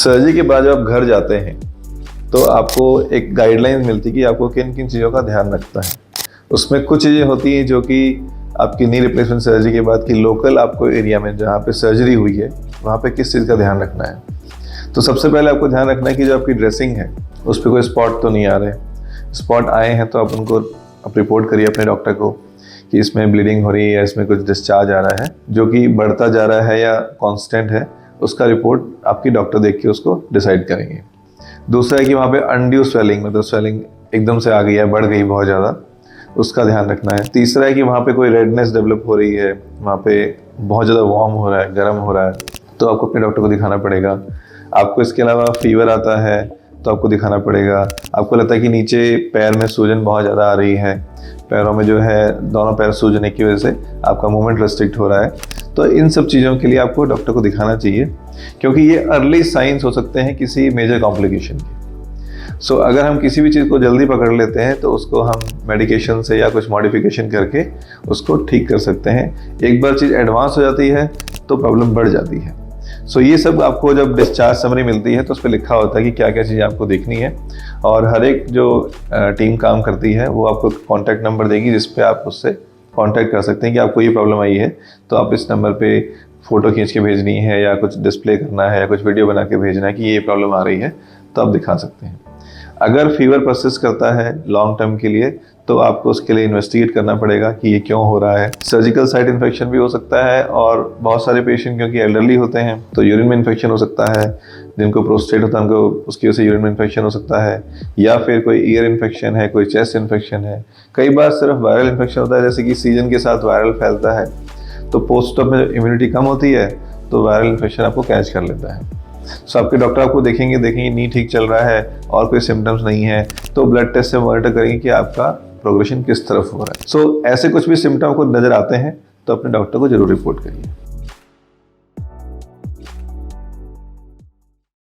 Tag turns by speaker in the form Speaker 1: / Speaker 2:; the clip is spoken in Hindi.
Speaker 1: सर्जरी के बाद जब आप घर जाते हैं तो आपको एक गाइडलाइन मिलती है कि आपको किन किन चीज़ों का ध्यान रखना है। उसमें कुछ चीज़ें होती हैं जो कि आपकी नी रिप्लेसमेंट सर्जरी के बाद की लोकल आपको एरिया में जहाँ पे सर्जरी हुई है वहाँ पे किस चीज़ का ध्यान रखना है। तो सबसे पहले आपको ध्यान रखना है कि जो आपकी ड्रेसिंग है उस पर कोई स्पॉट तो नहीं आ रहे। स्पॉट आए हैं तो आप रिपोर्ट करिए अपने डॉक्टर को कि इसमें ब्लीडिंग हो रही है या इसमें कुछ डिस्चार्ज आ रहा है जो कि बढ़ता जा रहा है या कांस्टेंट है। उसका रिपोर्ट आपकी डॉक्टर देख के उसको डिसाइड करेंगे। दूसरा है कि वहाँ पे अनड्यू स्वेलिंग, मतलब स्वेलिंग एकदम से आ गई है, बढ़ गई बहुत ज़्यादा, उसका ध्यान रखना है। तीसरा है कि वहाँ पे कोई रेडनेस डेवलप हो रही है, वहाँ पे बहुत ज़्यादा वार्म हो रहा है, गर्म हो रहा है, तो आपको अपने डॉक्टर को दिखाना पड़ेगा। आपको इसके अलावा फीवर आता है तो आपको दिखाना पड़ेगा। आपको लगता है कि नीचे पैर में सूजन बहुत ज़्यादा आ रही है, पैरों में जो है दोनों पैर सूजने की वजह से आपका मूवमेंट रेस्ट्रिक्ट हो रहा है, तो इन सब चीज़ों के लिए आपको डॉक्टर को दिखाना चाहिए क्योंकि ये अर्ली साइंस हो सकते हैं किसी मेजर कॉम्प्लिकेशन के। सो अगर हम किसी भी चीज़ को जल्दी पकड़ लेते हैं तो उसको हम मेडिकेशन से या कुछ मॉडिफिकेशन करके उसको ठीक कर सकते हैं। एक बार चीज़ एडवांस हो जाती है तो प्रॉब्लम बढ़ जाती है। सो ये सब आपको जब डिस्चार्ज समरी मिलती है तो उस पर लिखा होता है कि क्या क्या चीज़ें आपको देखनी है, और हर एक जो टीम काम करती है वो आपको कॉन्टैक्ट नंबर देगी जिस पे आप उससे कांटेक्ट कर सकते हैं कि आपको ये प्रॉब्लम आई है तो आप इस नंबर पे फ़ोटो खींच के भेजनी है या कुछ डिस्प्ले करना है या कुछ वीडियो बना के भेजना है कि ये प्रॉब्लम आ रही है, तो आप दिखा सकते हैं। अगर फीवर परसिस्ट करता है लॉन्ग टर्म के लिए तो आपको उसके लिए इन्वेस्टिगेट करना पड़ेगा कि ये क्यों हो रहा है। सर्जिकल साइट इन्फेक्शन भी हो सकता है, और बहुत सारे पेशेंट क्योंकि एल्डरली होते हैं तो यूरिन में इन्फेक्शन हो सकता है। जिनको प्रोस्टेट होता है उनको उसकी वजह से यूरिन में इन्फेक्शन हो सकता है, या फिर कोई ईयर इन्फेक्शन है, कोई चेस्ट इन्फेक्शन है। कई बार सिर्फ वायरल इन्फेक्शन होता है, जैसे कि सीजन के साथ वायरल फैलता है तो पोस्ट ऑप में इम्यूनिटी कम होती है तो वायरल इन्फेक्शन आपको कैच कर लेता है। सो आपके डॉक्टर आपको देखेंगे नी ठीक चल रहा है और कोई सिम्टम्स नहीं है तो ब्लड टेस्ट से मॉनिटर करेंगे कि आपका प्रोग्रेशन किस तरफ हो रहा है। सो ऐसे कुछ भी सिम्टम को नज़र आते हैं तो अपने डॉक्टर को जरूर रिपोर्ट करिए।